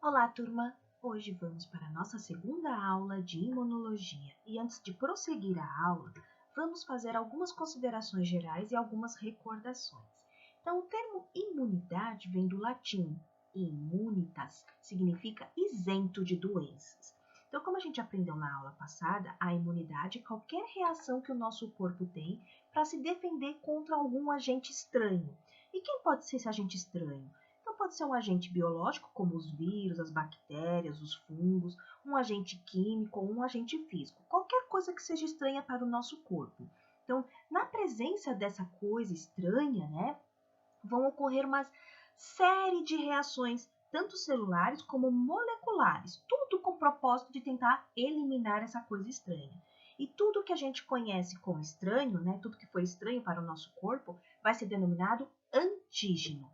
Olá, turma! Hoje vamos para a nossa segunda aula de imunologia e antes de prosseguir a aula, vamos fazer algumas considerações gerais e algumas recordações. Então, o termo imunidade vem do latim immunitas, significa isento de doenças. Então, como a gente aprendeu na aula passada, a imunidade é qualquer reação que o nosso corpo tem para se defender contra algum agente estranho. E quem pode ser esse agente estranho? Então, pode ser um agente biológico, como os vírus, as bactérias, os fungos, um agente químico ou um agente físico, qualquer coisa que seja estranha para o nosso corpo. Então, na presença dessa coisa estranha, vão ocorrer uma série de reações, tanto celulares como moleculares, tudo com o propósito de tentar eliminar essa coisa estranha. E tudo que a gente conhece como estranho, tudo que for estranho para o nosso corpo, vai ser denominado antígeno.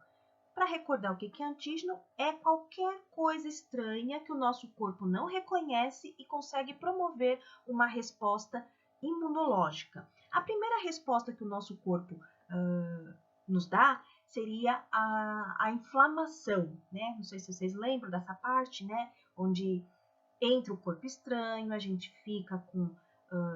Para recordar o que é antígeno, é qualquer coisa estranha que o nosso corpo não reconhece e consegue promover uma resposta imunológica. A primeira resposta que o nosso corpo nos dá seria a inflamação, né? Não sei se vocês lembram dessa parte, né? Onde entra o corpo estranho, a gente fica com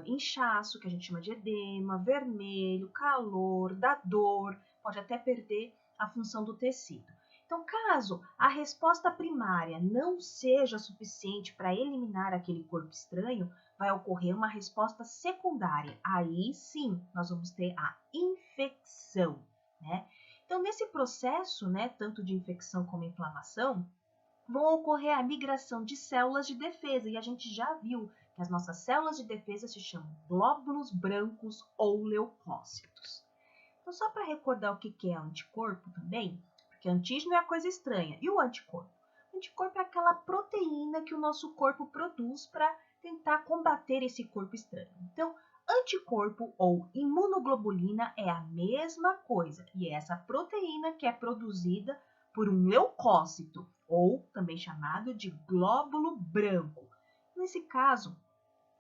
inchaço, que a gente chama de edema, vermelho, calor, dá dor, pode até perder a função do tecido. Então, caso a resposta primária não seja suficiente para eliminar aquele corpo estranho, vai ocorrer uma resposta secundária. Aí sim, nós vamos ter a infecção, né? Então, nesse processo, tanto de infecção como inflamação, vão ocorrer a migração de células de defesa, e a gente já viu que as nossas células de defesa se chamam glóbulos brancos ou leucócitos. Então, só para recordar o que é anticorpo também, porque antígeno é a coisa estranha, e o anticorpo? O anticorpo é aquela proteína que o nosso corpo produz para tentar combater esse corpo estranho. Então, anticorpo ou imunoglobulina é a mesma coisa, e é essa proteína que é produzida por um leucócito, ou também chamado de glóbulo branco. Nesse caso,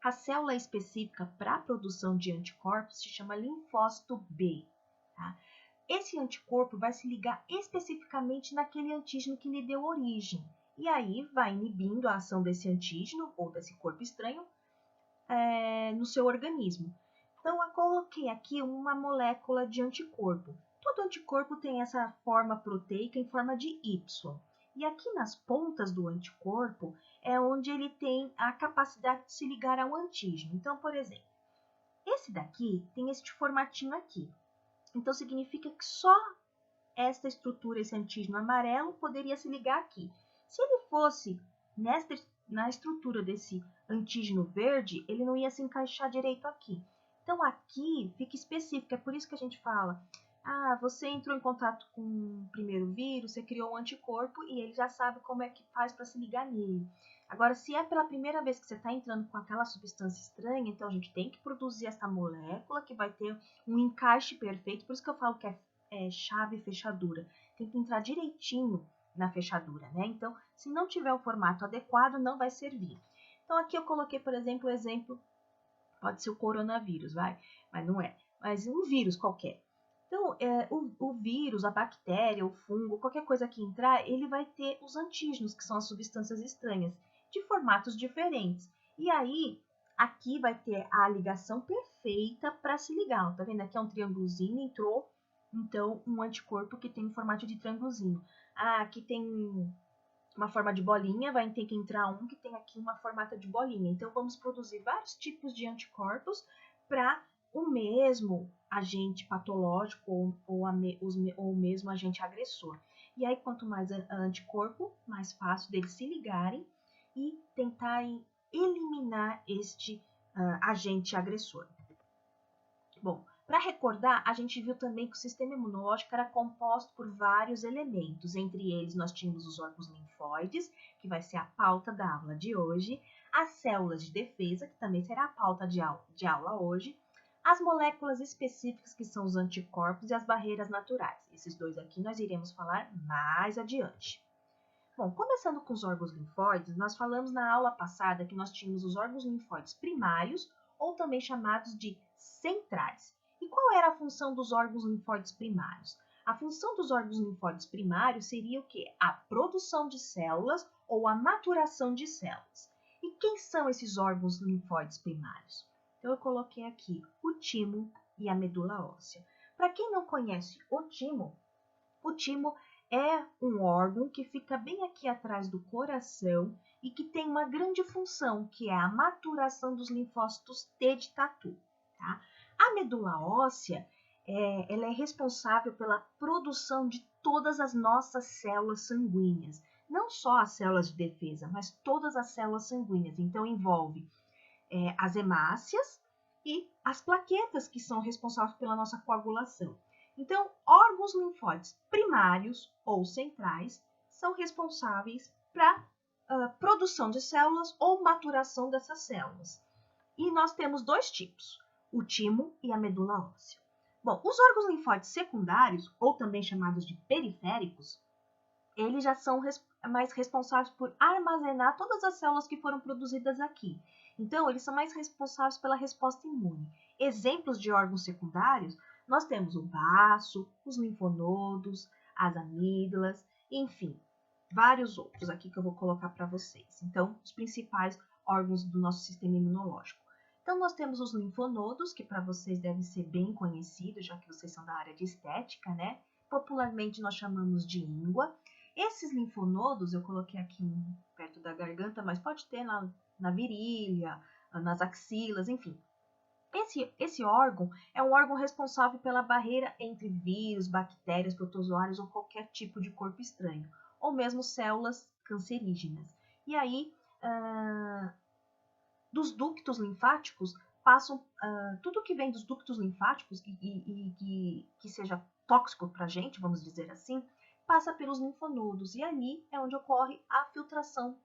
a célula específica para a produção de anticorpos se chama linfócito B. Tá? Esse anticorpo vai se ligar especificamente naquele antígeno que lhe deu origem, e aí vai inibindo a ação desse antígeno ou desse corpo estranho no seu organismo. Então, eu coloquei aqui uma molécula de anticorpo. Todo anticorpo tem essa forma proteica em forma de Y. E aqui nas pontas do anticorpo é onde ele tem a capacidade de se ligar ao antígeno. Então, por exemplo, esse daqui tem este formatinho aqui. Então, significa que só esta estrutura, esse antígeno amarelo, poderia se ligar aqui. Se ele fosse na estrutura desse antígeno verde, ele não ia se encaixar direito aqui. Então, aqui fica específico, é por isso que a gente fala, você entrou em contato com o primeiro vírus, você criou um anticorpo e ele já sabe como é que faz para se ligar nele. Agora, se é pela primeira vez que você está entrando com aquela substância estranha, então a gente tem que produzir essa molécula que vai ter um encaixe perfeito, por isso que eu falo que é chave e fechadura. Tem que entrar direitinho na fechadura, né? Então, se não tiver o formato adequado, não vai servir. Então, aqui eu coloquei, por exemplo, o exemplo, pode ser o coronavírus, mas não é. Mas um vírus qualquer. Então, o vírus, a bactéria, o fungo, qualquer coisa que entrar, ele vai ter os antígenos, que são as substâncias estranhas, de formatos diferentes. E aí, aqui vai ter a ligação perfeita para se ligar. Tá vendo? Aqui é um triângulozinho, entrou, então, um anticorpo que tem um formato de triângulozinho. Aqui tem uma forma de bolinha, vai ter que entrar um que tem aqui uma formata de bolinha. Então, vamos produzir vários tipos de anticorpos para o mesmo agente patológico ou mesmo agente agressor. E aí, quanto mais anticorpo, mais fácil deles se ligarem e tentarem eliminar este agente agressor. Bom, para recordar, a gente viu também que o sistema imunológico era composto por vários elementos. Entre eles, nós tínhamos os órgãos linfóides, que vai ser a pauta da aula de hoje, as células de defesa, que também será a pauta de aula hoje, as moléculas específicas, que são os anticorpos, e as barreiras naturais. Esses dois aqui nós iremos falar mais adiante. Bom, começando com os órgãos linfóides, nós falamos na aula passada que nós tínhamos os órgãos linfóides primários, ou também chamados de centrais. E qual era a função dos órgãos linfóides primários? A função dos órgãos linfóides primários seria o quê? A produção de células ou a maturação de células. E quem são esses órgãos linfóides primários? Então, eu coloquei aqui o timo e a medula óssea. Para quem não conhece o timo é um órgão que fica bem aqui atrás do coração e que tem uma grande função, que é a maturação dos linfócitos T de tatu. Tá? A medula óssea, ela é responsável pela produção de todas as nossas células sanguíneas. Não só as células de defesa, mas todas as células sanguíneas. Então, envolve as hemácias e as plaquetas, que são responsáveis pela nossa coagulação. Então, órgãos linfóides primários ou centrais são responsáveis para a produção de células ou maturação dessas células. E nós temos dois tipos, o timo e a medula óssea. Bom, os órgãos linfóides secundários, ou também chamados de periféricos, eles já são mais responsáveis por armazenar todas as células que foram produzidas aqui. Então, eles são mais responsáveis pela resposta imune. Exemplos de órgãos secundários, nós temos o baço, os linfonodos, as amígdalas, enfim, vários outros aqui que eu vou colocar para vocês. Então, os principais órgãos do nosso sistema imunológico. Então, nós temos os linfonodos, que para vocês deve ser bem conhecido, já que vocês são da área de estética, né? Popularmente nós chamamos de íngua. Esses linfonodos, eu coloquei aqui perto da garganta, mas pode ter na virilha, nas axilas, enfim. Esse órgão é um órgão responsável pela barreira entre vírus, bactérias, protozoários ou qualquer tipo de corpo estranho, ou mesmo células cancerígenas. E aí, dos ductos linfáticos, passam tudo que vem dos ductos linfáticos e que seja tóxico para a gente, vamos dizer assim, passa pelos linfonodos. E ali é onde ocorre a filtração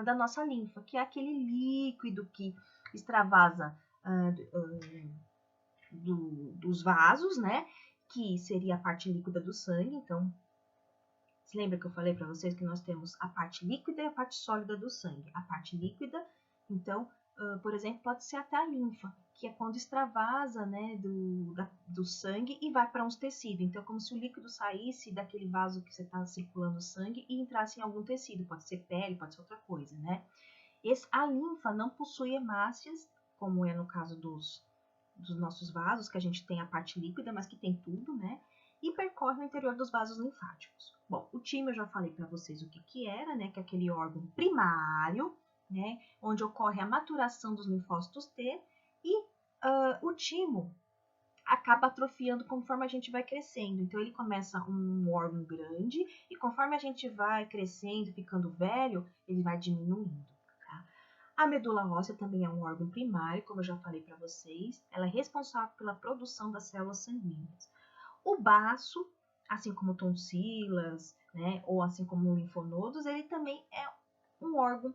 da nossa linfa, que é aquele líquido que extravasa dos vasos, né? Que seria a parte líquida do sangue. Então, se lembra que eu falei para vocês que nós temos a parte líquida e a parte sólida do sangue. A parte líquida, então, por exemplo, pode ser até a linfa, que é quando extravasa, né, do sangue e vai para uns tecidos. Então, como se o líquido saísse daquele vaso que você está circulando o sangue e entrasse em algum tecido. Pode ser pele, pode ser outra coisa, né? A linfa não possui hemácias, como é no caso dos nossos vasos, que a gente tem a parte líquida, mas que tem tudo, né? E percorre o interior dos vasos linfáticos. Bom, o timo eu já falei para vocês o que era, né? Que é aquele órgão primário, né? Onde ocorre a maturação dos linfócitos T. E o timo acaba atrofiando conforme a gente vai crescendo. Então, ele começa um órgão grande e conforme a gente vai crescendo, ficando velho, ele vai diminuindo. A medula óssea também é um órgão primário, como eu já falei para vocês. Ela é responsável pela produção das células sanguíneas. O baço, assim como tonsilas, né, ou assim como linfonodos, ele também é um órgão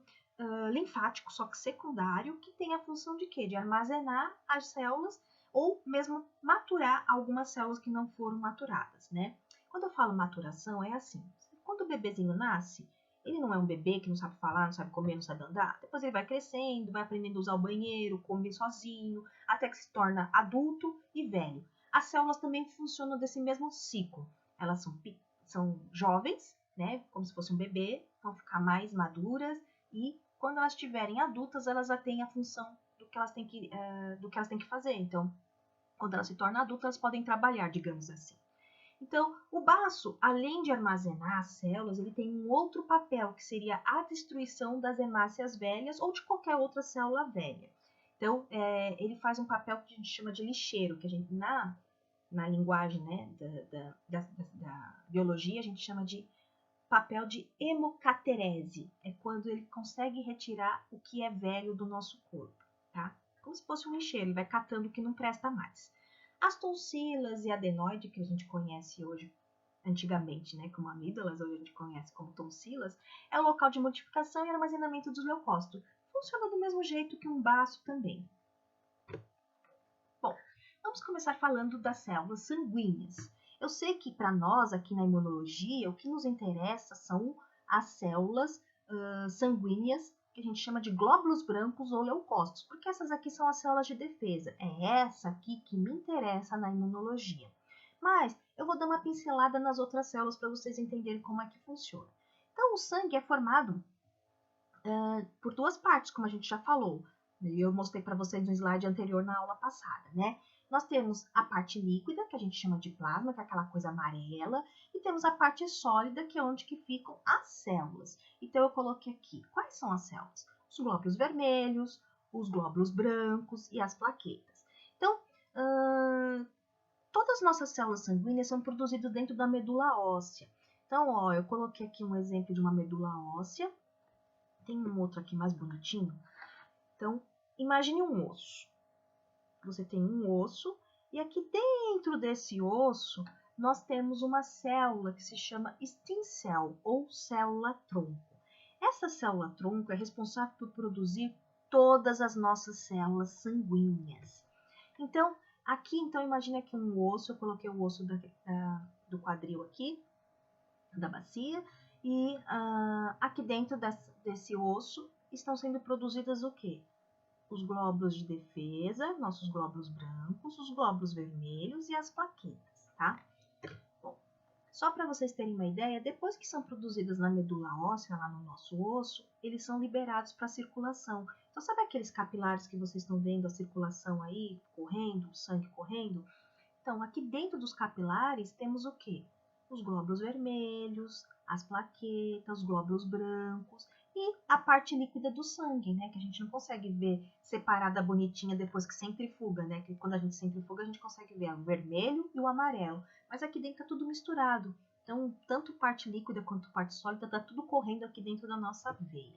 linfático, só que secundário, que tem a função de quê? De armazenar as células ou mesmo maturar algumas células que não foram maturadas, né? Quando eu falo maturação, é assim, quando o bebezinho nasce, ele não é um bebê que não sabe falar, não sabe comer, não sabe andar. Depois ele vai crescendo, vai aprendendo a usar o banheiro, comer sozinho, até que se torna adulto e velho. As células também funcionam desse mesmo ciclo. Elas são jovens, né, como se fosse um bebê, vão ficar mais maduras e quando elas estiverem adultas, elas já têm a função do que elas têm que fazer. Então, quando elas se tornam adultas, elas podem trabalhar, digamos assim. Então, o baço, além de armazenar as células, ele tem um outro papel, que seria a destruição das hemácias velhas ou de qualquer outra célula velha. Então, ele faz um papel que a gente chama de lixeiro, que a gente, na linguagem, né, da biologia, a gente chama de papel de hemocaterese. É quando ele consegue retirar o que é velho do nosso corpo, tá? Como se fosse um lixeiro, ele vai catando o que não presta mais. As tonsilas e adenoide, que a gente conhece hoje, antigamente, né, como amígdalas, hoje a gente conhece como tonsilas, é o local de multiplicação e armazenamento dos leucócitos. Funciona do mesmo jeito que um baço também. Bom, vamos começar falando das células sanguíneas. Eu sei que para nós, aqui na imunologia, o que nos interessa são as células sanguíneas, que a gente chama de glóbulos brancos ou leucócitos, porque essas aqui são as células de defesa. É essa aqui que me interessa na imunologia. Mas eu vou dar uma pincelada nas outras células para vocês entenderem como é que funciona. Então, o sangue é formado por duas partes, como a gente já falou. Eu mostrei para vocês no slide anterior na aula passada, né? Nós temos a parte líquida, que a gente chama de plasma, que é aquela coisa amarela, e temos a parte sólida, que é onde que ficam as células. Então, eu coloquei aqui, quais são as células? Os glóbulos vermelhos, os glóbulos brancos e as plaquetas. Então, todas as nossas células sanguíneas são produzidas dentro da medula óssea. Então, ó, eu coloquei aqui um exemplo de uma medula óssea. Tem um outro aqui mais bonitinho. Então, imagine um osso. Você tem um osso e aqui dentro desse osso nós temos uma célula que se chama stem cell ou célula-tronco. Essa célula-tronco é responsável por produzir todas as nossas células sanguíneas. Então, aqui, imagine aqui um osso, eu coloquei o osso do quadril aqui, da bacia, e aqui dentro desse osso estão sendo produzidas o quê? Os glóbulos de defesa, nossos glóbulos brancos, os glóbulos vermelhos e as plaquetas, tá? Bom, só para vocês terem uma ideia, depois que são produzidas na medula óssea, lá no nosso osso, eles são liberados para a circulação. Então, sabe aqueles capilares que vocês estão vendo a circulação aí, correndo, o sangue correndo? Então, aqui dentro dos capilares temos o quê? Os glóbulos vermelhos, as plaquetas, os glóbulos brancos e a parte líquida do sangue, né? Que a gente não consegue ver separada bonitinha depois que centrifuga, né? Que quando a gente centrifuga a gente consegue ver o vermelho e o amarelo. Mas aqui dentro tá tudo misturado. Então, tanto parte líquida quanto parte sólida tá tudo correndo aqui dentro da nossa veia.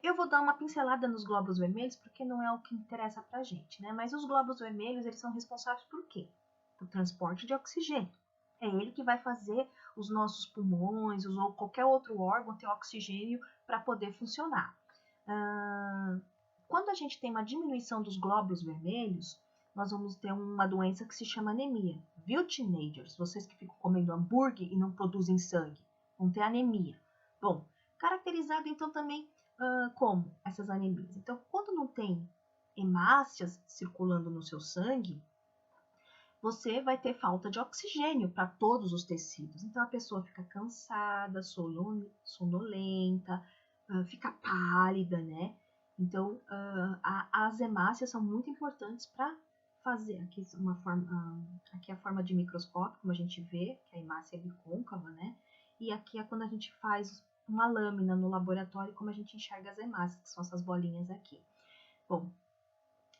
Eu vou dar uma pincelada nos glóbulos vermelhos, porque não é o que interessa pra gente, né? Mas os glóbulos vermelhos, eles são responsáveis por quê? Por transporte de oxigênio. É ele que vai fazer os nossos pulmões ou qualquer outro órgão ter oxigênio para poder funcionar. Quando a gente tem uma diminuição dos glóbulos vermelhos, nós vamos ter uma doença que se chama anemia. Viu, teenagers? Vocês que ficam comendo hambúrguer e não produzem sangue, vão ter anemia. Bom, caracterizado então também como essas anemias? Então, quando não tem hemácias circulando no seu sangue, você vai ter falta de oxigênio para todos os tecidos. Então, a pessoa fica cansada, sonolenta, fica pálida, né? Então, as hemácias são muito importantes para fazer. Aqui, aqui é a forma de microscópio, como a gente vê, que a hemácia é bicôncava, né? E aqui é quando a gente faz uma lâmina no laboratório, como a gente enxerga as hemácias, que são essas bolinhas aqui. Bom,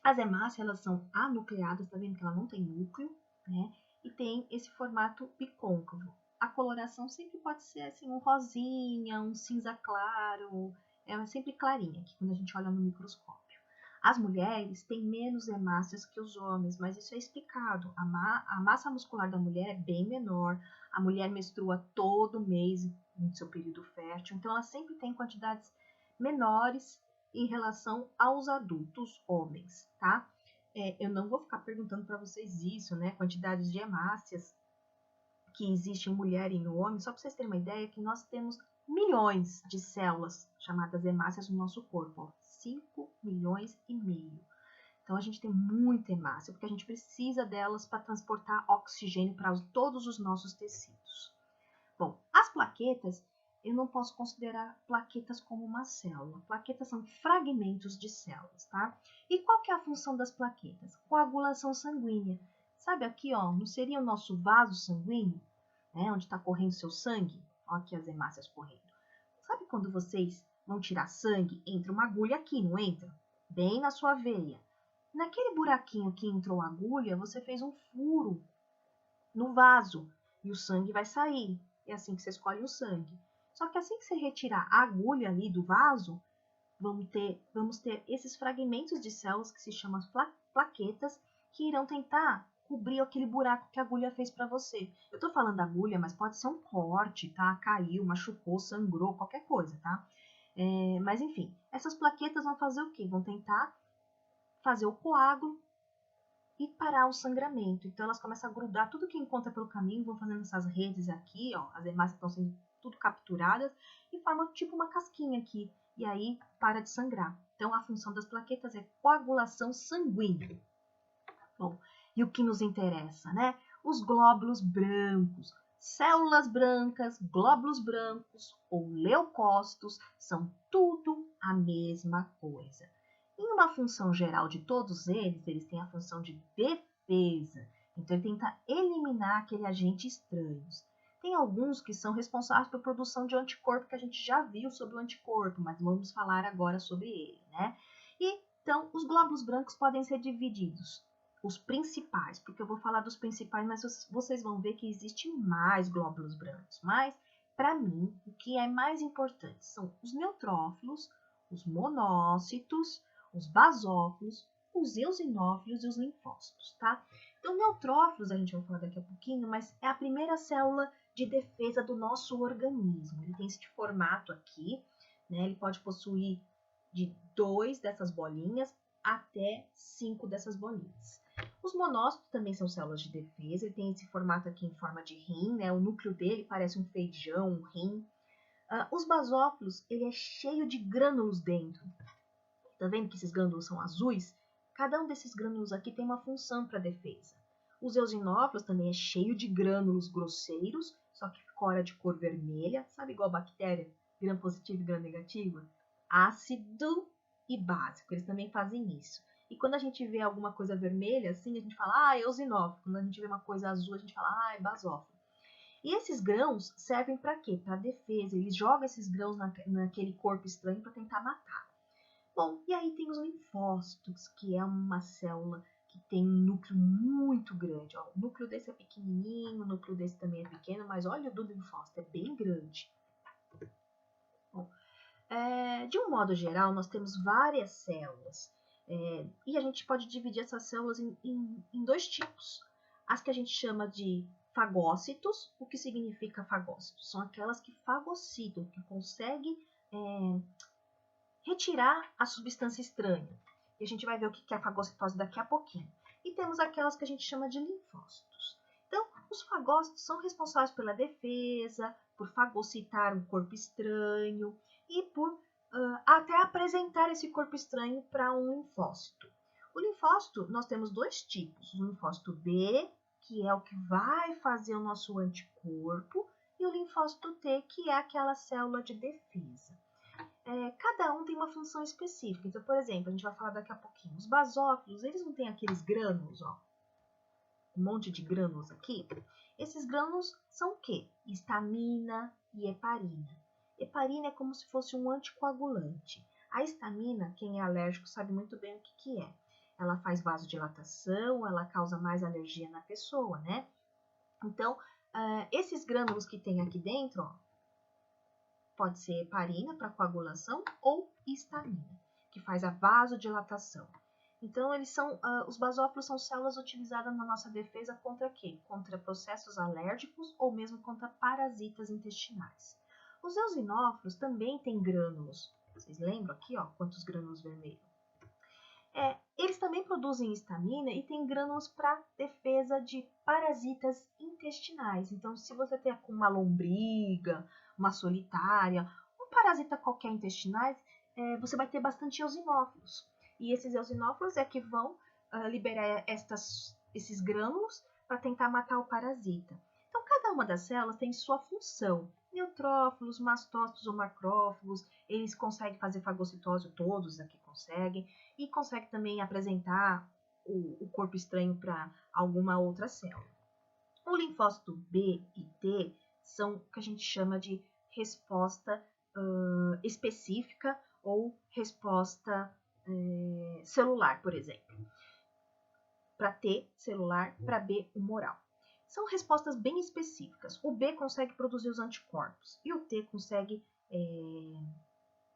as hemácias, elas são anucleadas, tá vendo que ela não tem núcleo, né? E tem esse formato bicôncavo. A coloração sempre pode ser assim, um rosinha, um cinza claro, é sempre clarinha aqui, quando a gente olha no microscópio. As mulheres têm menos hemácias que os homens, mas isso é explicado. A massa muscular da mulher é bem menor, a mulher menstrua todo mês no seu período fértil, então ela sempre tem quantidades menores em relação aos adultos homens, tá? Eu não vou ficar perguntando para vocês isso, né? Quantidades de hemácias que existem em mulher e em homem, só para vocês terem uma ideia que nós temos milhões de células chamadas hemácias no nosso corpo, ó, 5 milhões e meio. Então a gente tem muita hemácia, porque a gente precisa delas para transportar oxigênio para todos os nossos tecidos. Bom, as plaquetas, eu não posso considerar plaquetas como uma célula. Plaquetas são fragmentos de células, tá? E qual que é a função das plaquetas? Coagulação sanguínea. Sabe aqui, ó, não seria o nosso vaso sanguíneo, né, onde está correndo seu sangue? Ó, aqui as hemácias correndo. Sabe quando vocês vão tirar sangue, entra uma agulha aqui, não entra? Bem na sua veia. Naquele buraquinho que entrou a agulha, você fez um furo no vaso e o sangue vai sair. É assim que você escolhe o sangue. Só que assim que você retirar a agulha ali do vaso, vamos ter esses fragmentos de células que se chamam plaquetas, que irão tentar cobrir aquele buraco que a agulha fez para você. Eu tô falando agulha, mas pode ser um corte, tá? Caiu, machucou, sangrou, qualquer coisa, tá? Mas enfim, essas plaquetas vão fazer o quê? Vão tentar fazer o coágulo e parar o sangramento. Então elas começam a grudar tudo que encontra pelo caminho, vão fazendo essas redes aqui, ó, as hemácias estão sendo tudo capturadas e formam tipo uma casquinha aqui. E aí para de sangrar. Então a função das plaquetas é coagulação sanguínea. Bom, e o que nos interessa, né? os glóbulos brancos. Células brancas, glóbulos brancos ou leucócitos são tudo a mesma coisa. Em uma função geral de todos eles têm a função de defesa. Então, ele tenta eliminar aquele agente estranho. Tem alguns que são responsáveis pela produção de anticorpo, que a gente já viu sobre o anticorpo, mas vamos falar agora sobre ele, né? Então, os glóbulos brancos podem ser divididos. Os principais, porque eu vou falar dos principais, mas vocês vão ver que existe mais glóbulos brancos. Mas, para mim, o que é mais importante são os neutrófilos, os monócitos, os basófilos, os eosinófilos e os linfócitos, tá? Então, neutrófilos a gente vai falar daqui a pouquinho, mas é a primeira célula de defesa do nosso organismo. Ele tem esse formato aqui, né? Ele pode possuir de 2 dessas bolinhas até 5 dessas bolinhas. Os monócitos também são células de defesa, ele tem esse formato aqui em forma de rim, né? O núcleo dele parece um feijão, um rim. Os basófilos, ele é cheio de grânulos dentro. Tá vendo que esses grânulos são azuis? Cada um desses grânulos aqui tem uma função para defesa. Os eosinófilos também é cheio de grânulos grosseiros, só que cora de cor vermelha, sabe igual a bactéria, gram positivo e gram negativo? Ácido e básico, eles também fazem isso. E quando a gente vê alguma coisa vermelha, assim, a gente fala, eosinófilo. Quando a gente vê uma coisa azul, a gente fala, é basófilo. E esses grãos servem para quê? Para defesa. Eles jogam esses grãos naquele corpo estranho para tentar matar. Bom, e aí tem os linfócitos, que é uma célula que tem um núcleo muito grande. Ó, o núcleo desse é pequenininho, o núcleo desse também é pequeno, mas olha o do linfócito, é bem grande. Bom, de um modo geral, nós temos várias células. E a gente pode dividir essas células em 2 tipos. As que a gente chama de fagócitos. O que significa fagócitos? São aquelas que fagocitam, que conseguem retirar a substância estranha. E a gente vai ver o que é a fagocitose daqui a pouquinho. E temos aquelas que a gente chama de linfócitos. Então, os fagócitos são responsáveis pela defesa, por fagocitar um corpo estranho e por até apresentar esse corpo estranho para um linfócito. O linfócito, nós temos 2 tipos. O linfócito B, que é o que vai fazer o nosso anticorpo, e o linfócito T, que é aquela célula de defesa. Cada um tem uma função específica. Então, por exemplo, a gente vai falar daqui a pouquinho. Os basófilos, eles não têm aqueles grânulos, ó, um monte de grânulos aqui. Esses grânulos são o quê? Histamina e heparina. Heparina é como se fosse um anticoagulante. A histamina, quem é alérgico sabe muito bem o que é. Ela faz vasodilatação, ela causa mais alergia na pessoa, né? Então, esses grânulos que tem aqui dentro, ó, pode ser heparina para coagulação ou histamina, que faz a vasodilatação. Então, os basófilos são células utilizadas na nossa defesa contra quê? Contra processos alérgicos ou mesmo contra parasitas intestinais. Os eosinófilos também têm grânulos. Vocês lembram aqui, ó, quantos grânulos vermelhos? Eles também produzem histamina e têm grânulos para defesa de parasitas intestinais. Então, se você tem uma lombriga, uma solitária, um parasita qualquer intestinais, você vai ter bastante eosinófilos. E esses eosinófilos é que vão liberar esses grânulos para tentar matar o parasita. Então, cada uma das células tem sua função. Neutrófilos, mastócitos ou macrófagos, eles conseguem fazer fagocitose, todos aqui conseguem, e conseguem também apresentar o corpo estranho para alguma outra célula. O linfócito B e T são o que a gente chama de resposta específica ou resposta celular, por exemplo. Para T, celular, para B, humoral. São respostas bem específicas. O B consegue produzir os anticorpos e o T consegue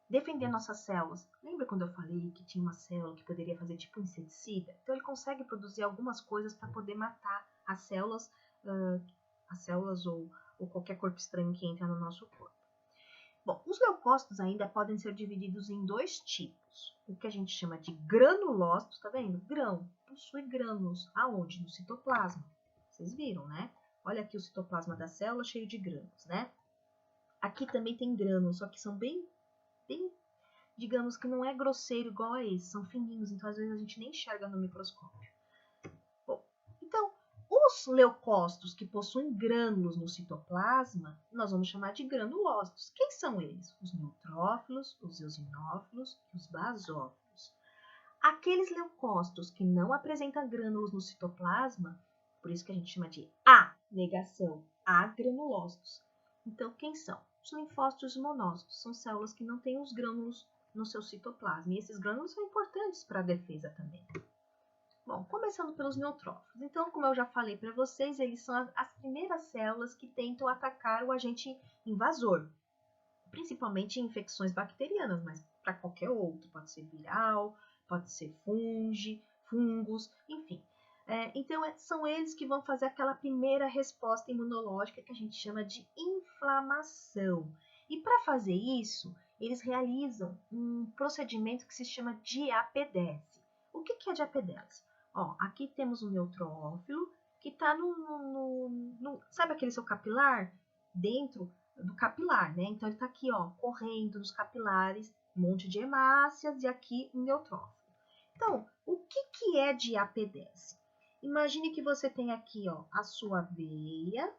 defender nossas células. Lembra quando eu falei que tinha uma célula que poderia fazer tipo um inseticida? Então ele consegue produzir algumas coisas para poder matar as células ou qualquer corpo estranho que entra no nosso corpo. Bom, os leucócitos ainda podem ser divididos em 2 tipos. O que a gente chama de granulócitos, tá vendo? Grão, possui grânulos. Aonde? No citoplasma. Vocês viram, né? Olha aqui o citoplasma da célula cheio de grânulos, né? Aqui também tem grânulos, só que são bem, digamos que não é grosseiro igual a esse, são fininhos, então às vezes a gente nem enxerga no microscópio. Bom, então, Os leucócitos que possuem grânulos no citoplasma, nós vamos chamar de granulócitos. Quem são eles? Os neutrófilos, os eosinófilos e os basófilos. Aqueles leucócitos que não apresentam grânulos no citoplasma, por isso que a gente chama de A, negação, agranulócitos. Então, quem são? Os linfócitos e monócitos são células que não têm os grânulos no seu citoplasma. E esses grânulos são importantes para a defesa também. Bom, começando pelos neutrófilos. Então, como eu já falei para vocês, eles são as primeiras células que tentam atacar o agente invasor, principalmente em infecções bacterianas, mas para qualquer outro, pode ser viral, pode ser fungos, enfim. Então, são eles que vão fazer aquela primeira resposta imunológica que a gente chama de inflamação. E para fazer isso, eles realizam um procedimento que se chama diapedese. O que é diapedese? Ó, aqui temos um neutrófilo que está sabe aquele seu capilar? Dentro do capilar, né? Então, ele está aqui, ó, correndo nos capilares, um monte de hemácias e aqui um neutrófilo. Então, o que é diapedese? Imagine que você tem aqui, ó, a sua veia.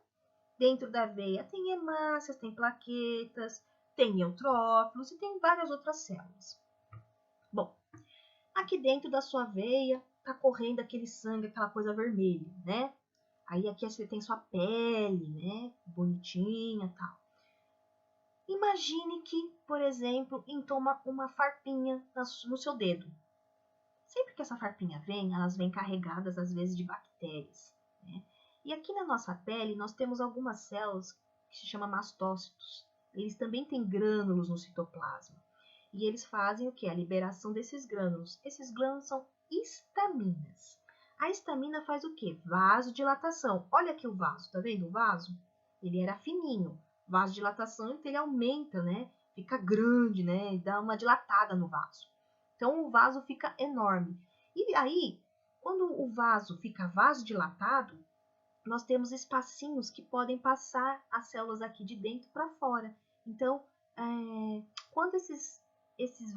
Dentro da veia tem hemácias, tem plaquetas, tem neutrófilos e tem várias outras células. Bom, aqui dentro da sua veia tá correndo aquele sangue, aquela coisa vermelha, né? Aí aqui você tem sua pele, né? Bonitinha e tal. Imagine que, por exemplo, entoma uma farpinha no seu dedo. Sempre que essa farpinha vem, elas vêm carregadas às vezes de bactérias, né? E aqui na nossa pele nós temos algumas células que se chamam mastócitos. Eles também têm grânulos no citoplasma. E eles fazem o que? A liberação desses grânulos. Esses grânulos são histaminas. A histamina faz o quê? Vasodilatação. Olha aqui o vaso, tá vendo o vaso? Ele era fininho. Vasodilatação, então ele aumenta, né? Fica grande, né? E dá uma dilatada no vaso. Então o vaso fica enorme. E aí, quando o vaso fica vasodilatado, nós temos espacinhos que podem passar as células aqui de dentro para fora. Então, quando esses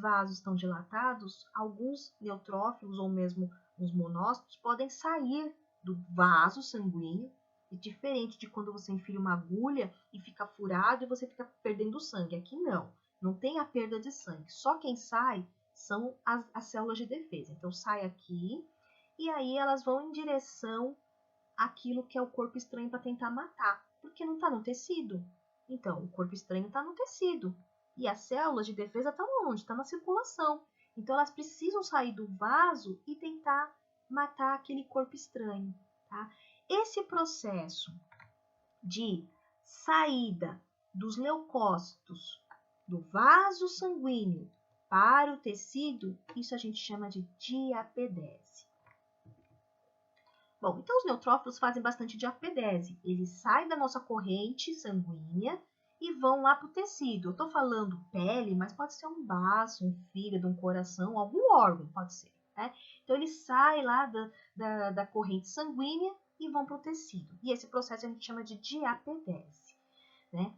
vasos estão dilatados, alguns neutrófilos ou mesmo os monócitos podem sair do vaso sanguíneo, diferente de quando você enfia uma agulha e fica furado e você fica perdendo sangue. Aqui não tem a perda de sangue. Só quem sai são as células de defesa. Então, sai aqui e aí elas vão em direção àquilo que é o corpo estranho para tentar matar, porque não está no tecido. Então, o corpo estranho está no tecido. E as células de defesa estão onde? Está na circulação. Então, elas precisam sair do vaso e tentar matar aquele corpo estranho. Tá? Esse processo de saída dos leucócitos do vaso sanguíneo para o tecido, isso a gente chama de diapedese. Bom, então os neutrófilos fazem bastante diapedese. Eles saem da nossa corrente sanguínea e vão lá para o tecido. Eu estou falando pele, mas pode ser um baço, um fígado, um coração, algum órgão pode ser. Né? Então, eles saem lá da corrente sanguínea e vão para o tecido. E esse processo a gente chama de diapedese. Né?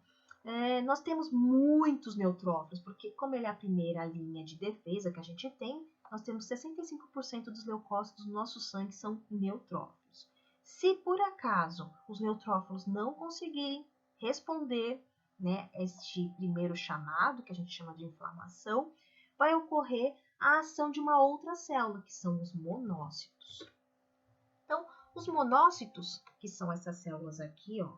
Nós temos muitos neutrófilos, porque como ele é a primeira linha de defesa que a gente tem, nós temos 65% dos leucócitos do nosso sangue são neutrófilos. Se por acaso os neutrófilos não conseguirem responder, né, este primeiro chamado, que a gente chama de inflamação, vai ocorrer a ação de uma outra célula, que são os monócitos. Então, os monócitos, que são essas células aqui, ó,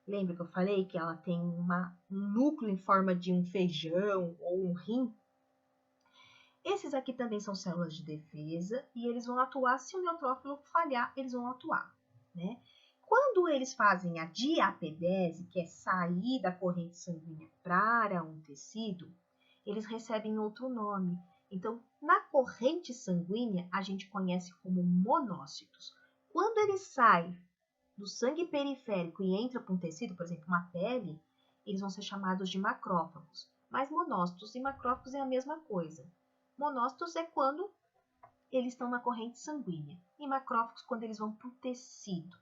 lembra que eu falei que ela tem um núcleo em forma de um feijão ou um rim? Esses aqui também são células de defesa e eles vão atuar, se o neutrófilo falhar, eles vão atuar, né? Quando eles fazem a diapedese, que é sair da corrente sanguínea para um tecido, eles recebem outro nome. Então, na corrente sanguínea, a gente conhece como monócitos. Quando ele sai do sangue periférico e entra para um tecido, por exemplo, uma pele, eles vão ser chamados de macrófagos. Mas monócitos e macrófagos é a mesma coisa. Monócitos é quando eles estão na corrente sanguínea e macrófagos quando eles vão para o tecido.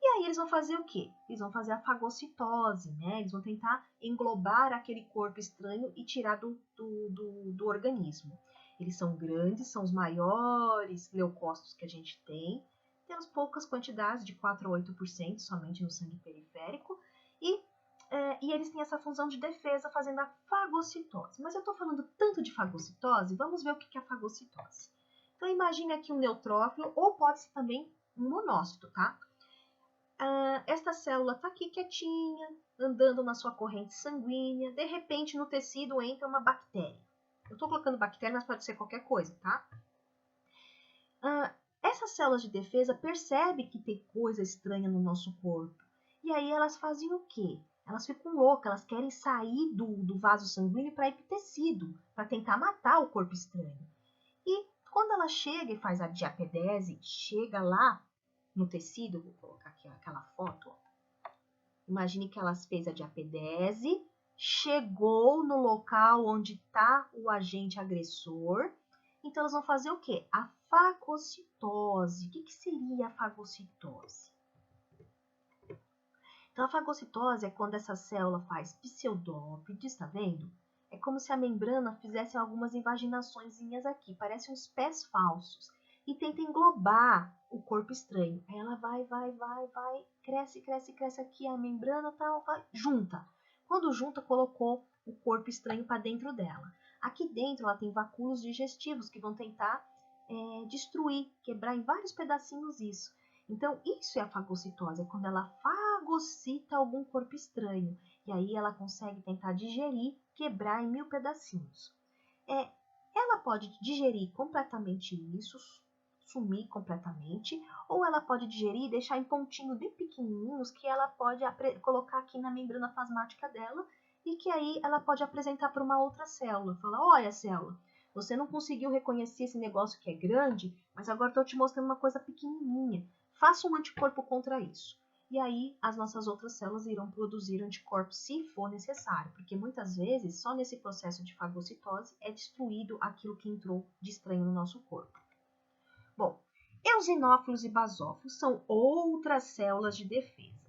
E aí eles vão fazer o quê? Eles vão fazer a fagocitose, né? Eles vão tentar englobar aquele corpo estranho e tirar do organismo. Eles são grandes, são os maiores leucócitos que a gente tem Temos poucas quantidades, de 4 a 8% somente no sangue periférico, e eles têm essa função de defesa fazendo a fagocitose. Mas eu estou falando tanto de fagocitose, vamos ver o que é a fagocitose. Então, imagine aqui um neutrófilo, ou pode ser também um monócito, tá? Esta célula está aqui quietinha, andando na sua corrente sanguínea, de repente no tecido entra uma bactéria. Eu estou colocando bactéria, mas pode ser qualquer coisa, tá? Essas células de defesa percebem que tem coisa estranha no nosso corpo. E aí elas fazem o quê? Elas ficam loucas, elas querem sair do vaso sanguíneo para ir para o tecido, para tentar matar o corpo estranho. E quando ela chega e faz a diapedese, chega lá no tecido, vou colocar aqui aquela foto, ó. Imagine que elas fez a diapedese, chegou no local onde está o agente agressor. Então, elas vão fazer o quê? A fagocitose. O que seria a fagocitose? Então, a fagocitose é quando essa célula faz pseudópodes, tá vendo? É como se a membrana fizesse algumas invaginaçõezinhas aqui, parecem uns pés falsos, e tenta englobar o corpo estranho. Aí ela vai, cresce aqui, a membrana tal, junta. Quando junta, colocou o corpo estranho para dentro dela. Aqui dentro ela tem vacúolos digestivos que vão tentar destruir, quebrar em vários pedacinhos isso. Então, isso é a fagocitose, é quando ela fagocita algum corpo estranho. E aí ela consegue tentar digerir, quebrar em 1000 pedacinhos. Ela pode digerir completamente isso, sumir completamente, ou ela pode digerir e deixar em pontinhos bem pequenininhos que ela pode colocar aqui na membrana plasmática dela e que aí ela pode apresentar para uma outra célula. Fala, olha célula, você não conseguiu reconhecer esse negócio que é grande, mas agora estou te mostrando uma coisa pequenininha. Faça um anticorpo contra isso. E aí as nossas outras células irão produzir anticorpos se for necessário, porque muitas vezes só nesse processo de fagocitose é destruído aquilo que entrou de estranho no nosso corpo. Bom, eosinófilos e basófilos são outras células de defesa.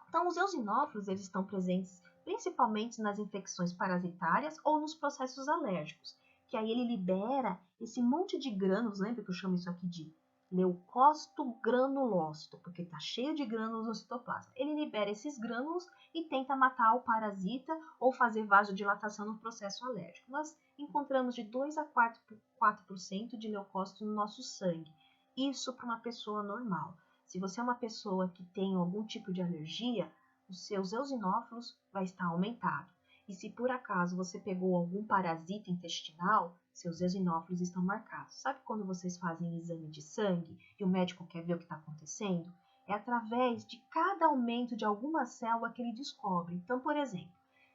Então, os eosinófilos eles estão presentes principalmente nas infecções parasitárias ou nos processos alérgicos, que aí ele libera esse monte de grânulos, lembra que eu chamo isso aqui de leucócito granulócito, porque está cheio de grânulos no citoplasma. Ele libera esses grânulos e tenta matar o parasita ou fazer vasodilatação no processo alérgico. Nós encontramos de 2 a 4% de leucócito no nosso sangue. Isso para uma pessoa normal. Se você é uma pessoa que tem algum tipo de alergia, os seus eosinófilos vai estar aumentado. E se por acaso você pegou algum parasita intestinal, seus eosinófilos estão marcados. Sabe quando vocês fazem exame de sangue e o médico quer ver o que está acontecendo? É através de cada aumento de alguma célula que ele descobre. Então, por exemplo,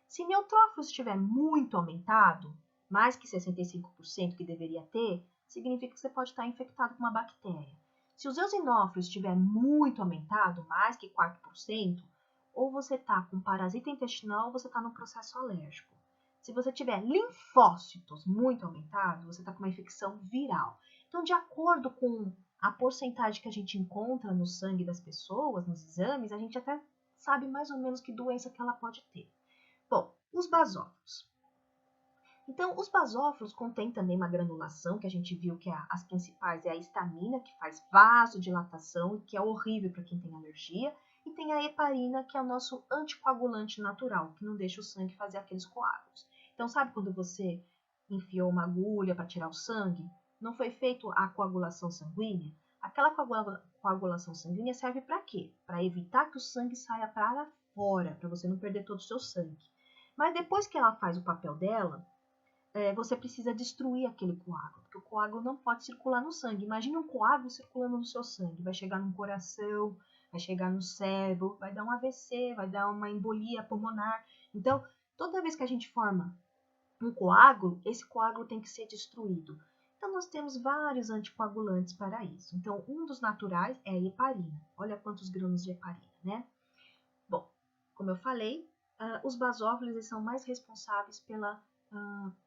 se neutrófilo estiver muito aumentado, mais que 65% que deveria ter, significa que você pode estar infectado com uma bactéria. Se os eosinófilos estiver muito aumentado, mais que 4%, ou você está com parasita intestinal ou você está no processo alérgico. Se você tiver linfócitos muito aumentados, você está com uma infecção viral. Então, de acordo com a porcentagem que a gente encontra no sangue das pessoas, nos exames, a gente até sabe mais ou menos que doença que ela pode ter. Bom, os basófilos. Então, os basófilos contêm também uma granulação, que a gente viu que as principais é a histamina, que faz vasodilatação e que é horrível para quem tem alergia, e tem a heparina, que é o nosso anticoagulante natural, que não deixa o sangue fazer aqueles coágulos. Então, sabe quando você enfiou uma agulha para tirar o sangue? Não foi feita a coagulação sanguínea? Aquela coagulação sanguínea serve para quê? Para evitar que o sangue saia para fora, para você não perder todo o seu sangue. Mas depois que ela faz o papel dela, você precisa destruir aquele coágulo, porque o coágulo não pode circular no sangue. Imagina um coágulo circulando no seu sangue, vai chegar no coração, vai chegar no cérebro, vai dar um AVC, vai dar uma embolia pulmonar. Então, toda vez que a gente forma um coágulo, esse coágulo tem que ser destruído. Então, nós temos vários anticoagulantes para isso. Então, um dos naturais é a heparina. Olha quantos gramas de heparina, né? Bom, como eu falei, os basófilos são mais responsáveis pela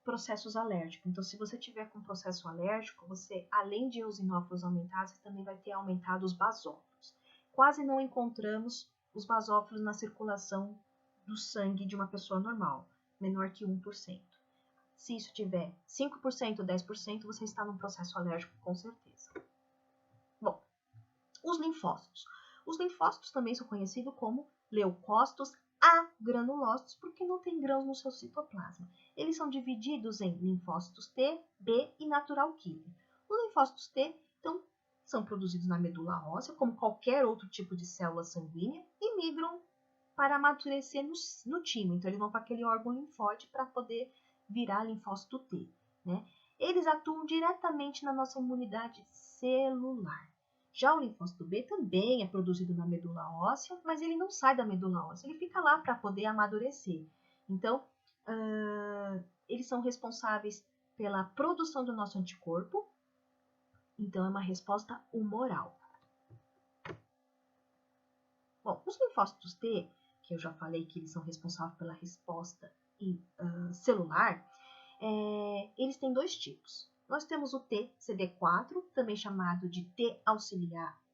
processos alérgicos. Então, se você tiver com processo alérgico, você, além de eosinófilos aumentados, você também vai ter aumentado os basófilos. Quase não encontramos os basófilos na circulação do sangue de uma pessoa normal, menor que 1%. Se isso tiver 5%, 10%, você está num processo alérgico com certeza. Bom, os linfócitos. Os linfócitos também são conhecidos como leucócitos agranulócitos, porque não tem grãos no seu citoplasma. Eles são divididos em linfócitos T, B e natural killer. Os linfócitos T, então, são produzidos na medula óssea, como qualquer outro tipo de célula sanguínea, e migram para amadurecer no timo. Então, eles vão para aquele órgão linfóide para poder virar linfócito T, né? Eles atuam diretamente na nossa imunidade celular. Já o linfócito B também é produzido na medula óssea, mas ele não sai da medula óssea, ele fica lá para poder amadurecer. Então, eles são responsáveis pela produção do nosso anticorpo, então é uma resposta humoral. Bom, os linfócitos T, que eu já falei que eles são responsáveis pela resposta celular, eles têm dois tipos. Nós temos o T CD4, também chamado de T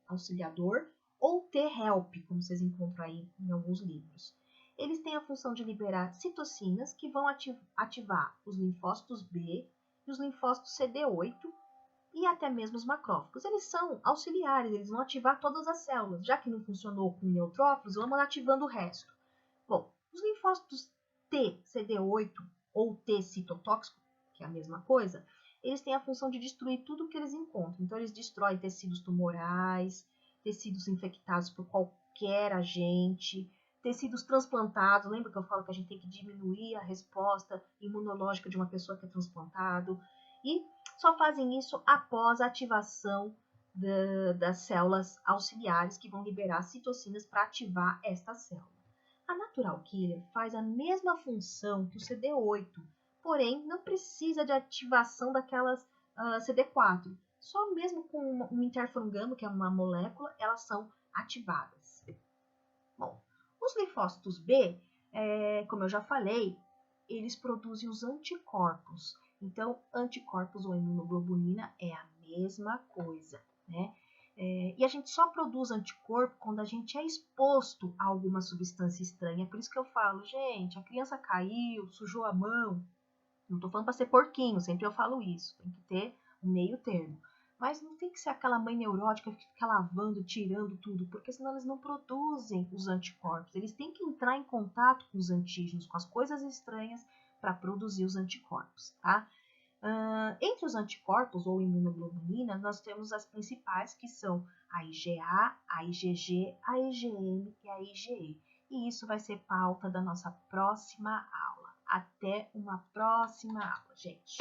auxiliador, ou T-help, como vocês encontram aí em alguns livros. Eles têm a função de liberar citocinas que vão ativar os linfócitos B e os linfócitos CD8 e até mesmo os macrófagos. Eles são auxiliares, eles vão ativar todas as células. Já que não funcionou com neutrófilos, vamos ativando o resto. Bom, os linfócitos T CD8 ou T citotóxico, que é a mesma coisa, eles têm a função de destruir tudo que eles encontram. Então, eles destroem tecidos tumorais, tecidos infectados por qualquer agente, tecidos transplantados. Lembra que eu falo que a gente tem que diminuir a resposta imunológica de uma pessoa que é transplantado? E só fazem isso após a ativação das células auxiliares que vão liberar citocinas para ativar esta célula. A natural killer faz a mesma função que o CD8, porém não precisa de ativação daquelas CD4. Só mesmo com um interferon gama, que é uma molécula, elas são ativadas. Bom, os linfócitos B, como eu já falei, eles produzem os anticorpos. Então, anticorpos ou imunoglobulina é a mesma coisa, né? E a gente só produz anticorpo quando a gente é exposto a alguma substância estranha. Por isso que eu falo, gente, a criança caiu, sujou a mão. Não estou falando para ser porquinho, sempre eu falo isso. Tem que ter um meio termo. Mas não tem que ser aquela mãe neurótica que fica lavando, tirando tudo, porque senão eles não produzem os anticorpos. Eles têm que entrar em contato com os antígenos, com as coisas estranhas, para produzir os anticorpos, tá? Entre os anticorpos ou imunoglobulinas, nós temos as principais, que são a IgA, a IgG, a IgM e a IgE. E isso vai ser pauta da nossa próxima aula. Até uma próxima aula, gente!